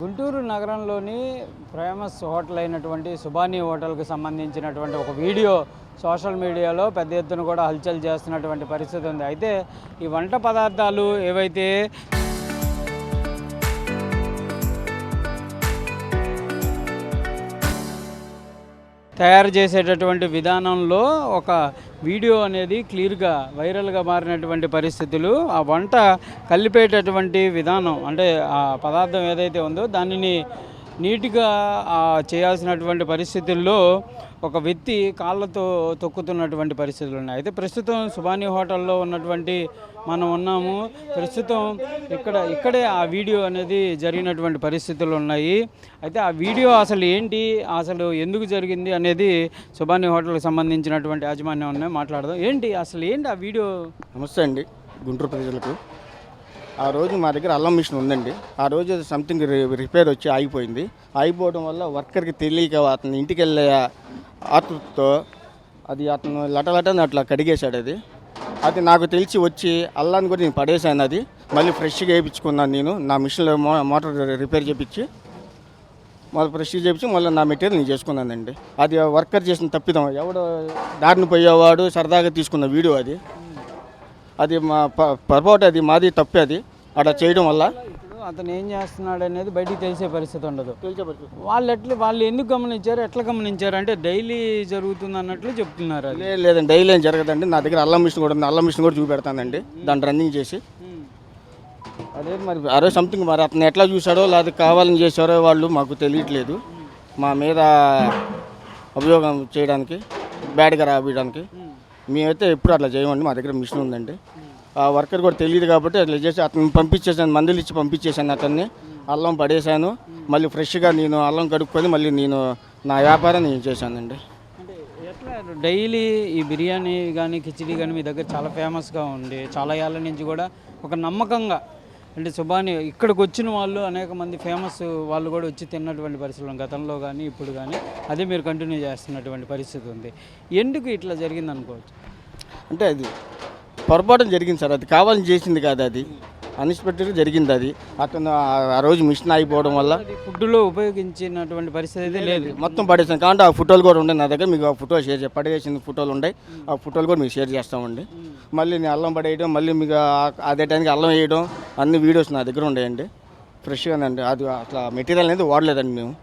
గుంటూరు నగరంలోని famous hotel అయినటువంటి సుబానీ హోటల్కి సంబంధించినటువంటి ఒక వీడియో సోషల్ మీడియాలో పెద్ద ఎత్తున కూడా హల్చల్ చేస్తున్నటువంటి పరిస్థితి ఉంది. అయితే ఈ వంట పదార్థాలు ఏవైతే తయారు చేసేటటువంటి విధానంలో ఒక వీడియో అనేది క్లియర్గా వైరల్గా మారినటువంటి పరిస్థితులు, ఆ వంట కలిపేటటువంటి విధానం అంటే ఆ పదార్థం ఏదైతే ఉందో దానిని నీట్గా చేయాల్సినటువంటి పరిస్థితుల్లో ఒక వ్యక్తి కాళ్ళతో తొక్కుతున్నటువంటి పరిస్థితులు ఉన్నాయి. అయితే ప్రస్తుతం సుబానీ హోటల్లో ఉన్నటువంటి మనం ఉన్నాము. ప్రస్తుతం ఇక్కడే ఆ వీడియో అనేది జరిగినటువంటి పరిస్థితులు ఉన్నాయి. అయితే ఆ వీడియో అసలు ఏంటి, అసలు ఎందుకు జరిగింది అనేది సుబానీ హోటల్కి సంబంధించినటువంటి యాజమాన్యం ఉన్నాయి, మాట్లాడదాం. అసలు ఏంటి ఆ వీడియో? నమస్తే అండి గుంటూరు ప్రజలకు. ఆ రోజు మా దగ్గర అల్లం మిషన్ ఉందండి. ఆ రోజు సంథింగ్ రిపేర్ వచ్చి ఆగిపోయింది. ఆగిపోవడం వల్ల వర్కర్కి తెలియక అతను ఇంటికి వెళ్ళే ఆతృతతో అది అతను లటలటని అట్లా కడిగేశాడు. అది నాకు తెలిసి వచ్చి అల్లాన్ని కూడా నేను పడేశాను. అది మళ్ళీ ఫ్రెష్గా వేయించుకున్నాను. నేను నా మిషన్లో మోటార్ రిపేర్ చేయించి మళ్ళీ ఫ్రెష్గా చేయించి మళ్ళీ నా మెటీరియల్ నేను చేసుకున్నానండి. అది వర్కర్ చేసిన తప్పిదం. ఎవడో దారిని పోయేవాడు సరదాగా తీసుకున్న వీడియో అది మా పొరపాటు, అది మాది తప్పే. అది అలా చేయడం వల్ల అతను ఏం చేస్తున్నాడు అనేది బయటికి తెలిసే పరిస్థితి ఉండదు. వాళ్ళు ఎందుకు గమనించారు, ఎట్లా గమనించారు అంటే డైలీ జరుగుతుంది అన్నట్లు చెప్తున్నారు. లేదండి, డైలీ ఏం జరగదండి. నా దగ్గర అల్లం మిషన్ కూడా ఉంది. అల్లం మిషన్ కూడా చూపెడతానండి, దాన్ని రన్నింగ్ చేసి. అదే మరి ఆ రోజు సంథింగ్ మరి అతను ఎట్లా చూశాడో లేదా కావాలని చేశారో వాళ్ళు మాకు తెలియట్లేదు. మా మీద అభియోగం చేయడానికి, బ్యాడ్గా రాబీయడానికి మేమైతే ఎప్పుడు అట్లా చేయమండి. మా దగ్గర మిషన్ ఉందండి. ఆ వర్కర్ కూడా తెలియదు కాబట్టి అట్లా చేసి అతను పంపించేసాను, మందులు ఇచ్చి పంపించేసాను. అతన్ని అల్లం పడేశాను. మళ్ళీ ఫ్రెష్గా నేను అల్లం కడుక్కొని మళ్ళీ నేను నా వ్యాపారం నేను చేశానండి. అంటే ఎట్లా డైలీ ఈ బిర్యానీ కానీ కిచిడి కానీ మీ దగ్గర చాలా ఫేమస్గా ఉంది. చాలా ఏళ్ళ నుంచి కూడా ఒక నమ్మకంగా అంటే సుబానీ ఇక్కడికి వచ్చిన వాళ్ళు అనేక మంది ఫేమస్ వాళ్ళు కూడా వచ్చి తిన్నటువంటి పరిస్థితులు గతంలో కానీ ఇప్పుడు కానీ అదే మీరు కంటిన్యూ చేస్తున్నటువంటి పరిస్థితి ఉంది. ఎందుకు ఇట్లా జరిగింది అనుకోవచ్చు? అంటే అది పొరపాటు జరిగింది సార్. అది కావాలని చేసింది కాదు, అది అన్ఎక్స్పెక్టెడ్గా జరిగింది. అది అతను ఆ రోజు మిషన్ అయిపోవడం వల్ల ఫుడ్లో ఉపయోగించినటువంటి పరిస్థితి అయితే లేదు. మొత్తం పడేసాను. కాబట్టి ఆ ఫోటోలు కూడా ఉండే నా దగ్గర. మీకు ఆ ఫోటో షేర్ పడేసిన ఫోటోలు ఉన్నాయి. ఆ ఫోటోలు కూడా మీకు షేర్ చేస్తామండి. మళ్ళీ నేను అల్లం పడేయడం, మళ్ళీ మీకు అదే టైంకి అల్లం వేయడం అన్ని వీడియోస్ నా దగ్గర ఉన్నాయండి. ఫ్రెష్గానండి. అది అట్లా మెటీరియల్ అనేది వాడలేదండి, మేము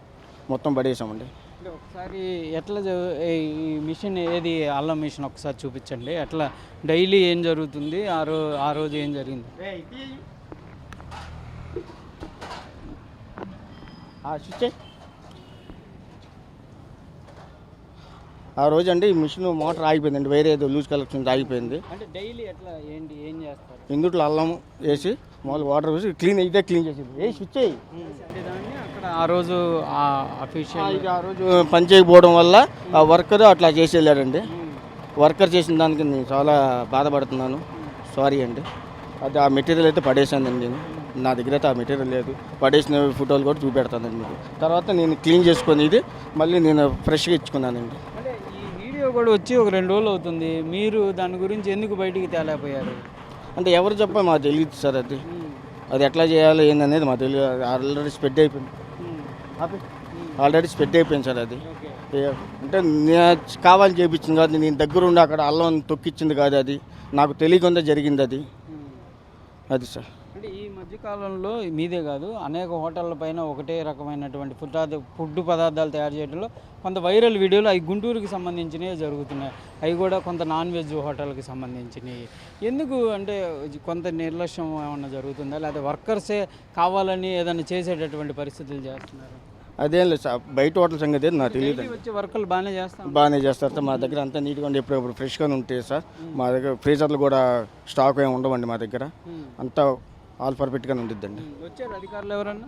మొత్తం పడేసామండి. ఒకసారి ఎట్లా ఈ మిషన్ ఏది అల్లం మిషన్ ఒకసారి చూపించండి. ఎట్లా డైలీ ఏం జరుగుతుంది, ఆ రోజు ఏం జరిగింది? ఆ రోజు అండి మిషన్ మోటార్ ఆగిపోయిందండి. వేరే ఏదో లూజ్ కలెక్షన్ ఆగిపోయింది. అంటే డైలీ ఎట్లా ఏం చేస్తారు? ఇందుట్లో అల్లం వేసి మామూలు వాటర్ వేసి క్లీన్ చేసేది. స్విచ్ అయ్యి అక్కడ ఆ రోజు ఆ రోజు పని చేయకపోవడం వల్ల ఆ వర్కర్ అట్లా చేసి వెళ్ళాడండి. వర్కర్ చేసిన దానికి నేను చాలా బాధపడుతున్నాను. సారీ అండి. అది ఆ మెటీరియల్ అయితే పడేసానండి. నేను నా దగ్గర అయితే ఆ మెటీరియల్ లేదు. పడేసిన ఫోటోలు కూడా చూపెడతానండి మీకు. తర్వాత నేను క్లీన్ చేసుకొని ఇది మళ్ళీ నేను ఫ్రెష్గా ఇచ్చుకున్నానండి. అంటే ఈ వీడియో కూడా వచ్చి ఒక 2 రోజులు అవుతుంది. మీరు దాని గురించి ఎందుకు బయటికి తేలేకపోయారు? అంటే ఎవరు చెప్పాలి మాకు తెలియదు సార్. అది ఎట్లా చేయాలో ఏందనేది మాకు తెలియదు. ఆల్రెడీ స్ప్రెడ్ అయిపోయింది సార్. అది అంటే నేను కావాలని చేయించింది కాదు. నేను దగ్గరుండి అక్కడ అల్లం తొక్కిచ్చింది కాదు. అది నాకు తెలియకుండా జరిగింది. అది సార్. అంటే ఈ మధ్యకాలంలో మీదే కాదు అనేక హోటళ్ళ పైన ఒకటే రకమైనటువంటి ఫుడ్ పదార్థాలు తయారు చేయడంలో కొంత వైరల్ వీడియోలు అవి గుంటూరుకి సంబంధించినవి జరుగుతున్నాయి. అవి కూడా కొంత నాన్ వెజ్ హోటల్కి సంబంధించినవి. ఎందుకు అంటే కొంత నిర్లక్ష్యం ఏమన్నా జరుగుతుందా, లేకపోతే వర్కర్సే కావాలని ఏదైనా చేసేటటువంటి పరిస్థితులు చేస్తున్నారు? అదేం లేదు సార్. బయట హోటల్ సంగతి నాకు తెలియదు. వచ్చే వర్కర్లు బాగానే చేస్తారు సార్. మా దగ్గర అంతా నీట్గా ఉండి ఎప్పుడప్పుడు ఫ్రెష్గా ఉంటాయి సార్. మా దగ్గర ఫ్రీజర్లు కూడా స్టాక్ ఏమి ఉండవండి. మా దగ్గర అంతా ఆల్ పర్ఫెక్ట్గానే ఉండిద్దండి. వచ్చారు అధికారులు ఎవరన్నా?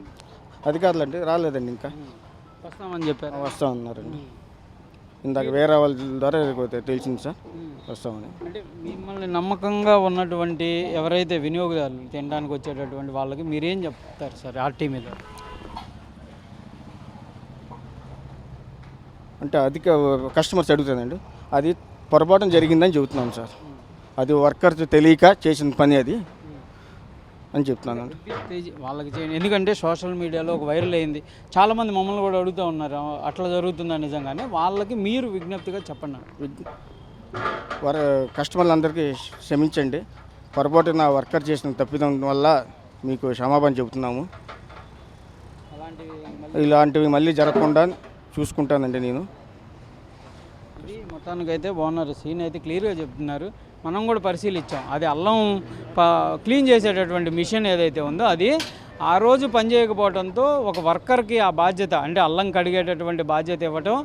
అధికారులు అంటే రాలేదండి, ఇంకా వస్తామని చెప్పారు. వస్తా ఉన్నారండి. ఇందాక వేరే వాళ్ళ ద్వారా తెలిసింది సార్, వస్తామని. అంటే మిమ్మల్ని నమ్మకంగా ఉన్నటువంటి ఎవరైతే వినియోగదారులు తినడానికి వచ్చేటటువంటి వాళ్ళకి మీరేం చెప్తారు సార్ ఆర్టీ మీద? అంటే అధిక కస్టమర్స్ అడుగుతుందండి. అది పొరపాటు జరిగిందని చెబుతున్నాను సార్. అది వర్కర్స్ తెలియక చేసిన పని. అది అని చెప్తున్నాను. వాళ్ళకి చేయండి, ఎందుకంటే సోషల్ మీడియాలో ఒక వైరల్ అయింది, చాలామంది మమ్మల్ని కూడా అడుగుతూ ఉన్నారు అట్లా జరుగుతుందా నిజంగానే, వాళ్ళకి మీరు విజ్ఞప్తిగా చెప్పండి. వారి కస్టమర్లందరికీ క్షమించండి, పొరపాటున వర్కర్ చేసిన తప్పిదం వల్ల మీకు క్షమాపణ చెబుతున్నాము. ఇలాంటివి మళ్ళీ జరగకుండా చూసుకుంటానండి నేను. ఇది మొత్తానికైతే ఓనర్ సీన్ అయితే క్లియర్గా చెప్తున్నారు. మనం కూడా పరిశీలించాం, అది అల్లం క్లీన్ చేసేటటువంటి మిషన్ ఏదైతే ఉందో అది ఆ రోజు పనిచేయకపోవడంతో ఒక వర్కర్కి ఆ బాధ్యత, అంటే అల్లం కడిగేటటువంటి బాధ్యత ఇవ్వటం,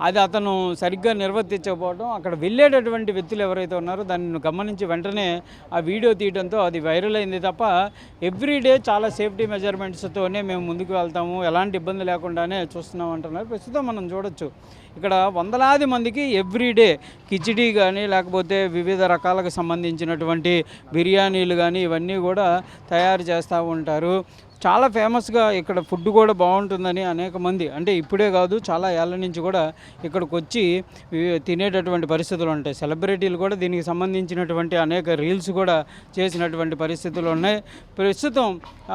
అది అతను సరిగ్గా నిర్వర్తించకపోవడం, అక్కడ వెళ్ళేటటువంటి వ్యక్తులు ఎవరైతే ఉన్నారో దాన్ని గమనించి వెంటనే ఆ వీడియో తీయడంతో అది వైరల్ అయింది తప్ప ఎవ్రీడే చాలా సేఫ్టీ మెజర్మెంట్స్తోనే మేము ముందుకు వెళ్తాము, ఎలాంటి ఇబ్బంది లేకుండానే చూస్తున్నాం అంటున్నారు. ప్రస్తుతం మనం చూడొచ్చు ఇక్కడ వందలాది మందికి ఎవ్రీడే కిచిడీ కానీ లేకపోతే వివిధ రకాలకు సంబంధించినటువంటి బిర్యానీలు కానీ ఇవన్నీ కూడా తయారు చేస్తూ ఉంటారు. చాలా ఫేమస్గా ఇక్కడ ఫుడ్ కూడా బాగుంటుందని అనేక మంది, అంటే ఇప్పుడే కాదు చాలా ఏళ్ళ నుంచి కూడా ఇక్కడికి వచ్చి తినేటటువంటి పరిస్థితులు ఉంటాయి. సెలబ్రిటీలు కూడా దీనికి సంబంధించినటువంటి అనేక రీల్స్ కూడా చేసినటువంటి పరిస్థితులు ఉన్నాయి. ప్రస్తుతం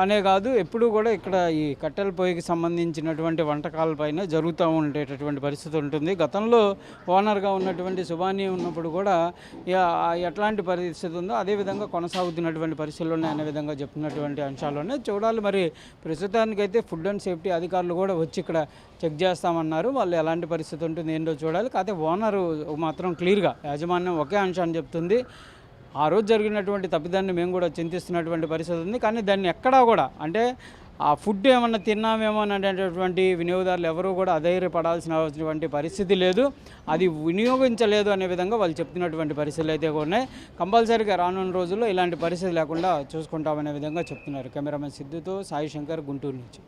అనే కాదు ఎప్పుడూ కూడా ఇక్కడ ఈ కట్టెల పొయ్యికి సంబంధించినటువంటి వంటకాలపైన జరుగుతూ ఉండేటటువంటి పరిస్థితి ఉంటుంది. గతంలో ఓనర్గా ఉన్నటువంటి సుబానీ ఉన్నప్పుడు కూడా ఎట్లాంటి పరిస్థితి ఉందో అదేవిధంగా కొనసాగుతున్నటువంటి పరిస్థితులు ఉన్నాయి అనే విధంగా చెప్తున్నటువంటి అంశాలు ఉన్నాయి. చూడాలి మరి. ప్రస్తుతానికైతే ఫుడ్ అండ్ సేఫ్టీ అధికారులు కూడా వచ్చి ఇక్కడ చెక్ చేస్తామన్నారు. వాళ్ళు ఎలాంటి పరిస్థితి ఉంటుంది ఏంటో చూడాలి. కాకపోతే ఓనరు మాత్రం క్లియర్గా యాజమాన్యం ఒకే అంశాన్ని చెప్తుంది, ఆ రోజు జరిగినటువంటి తప్పిదాన్ని మేము కూడా చింతిస్తున్నటువంటి పరిస్థితి ఉంది. కానీ దాన్ని ఎక్కడా కూడా, అంటే ఆ ఫుడ్ ఏమన్నా తిన్నామేమో అనేటటువంటి వినియోగదారులు ఎవరూ కూడా అధైర్యపడాల్సినటువంటి పరిస్థితి లేదు, అది వినియోగించలేదు అనే విధంగా వాళ్ళు చెప్తున్నటువంటి పరిస్థితులు అయితే ఉన్నాయి. కంపల్సరీగా రానున్న రోజుల్లో ఇలాంటి పరిస్థితి లేకుండా చూసుకుంటామనే విధంగా చెప్తున్నారు. కెమెరామెన్ సిద్ధుతో సాయి శంకర్, గుంటూరు నుంచి.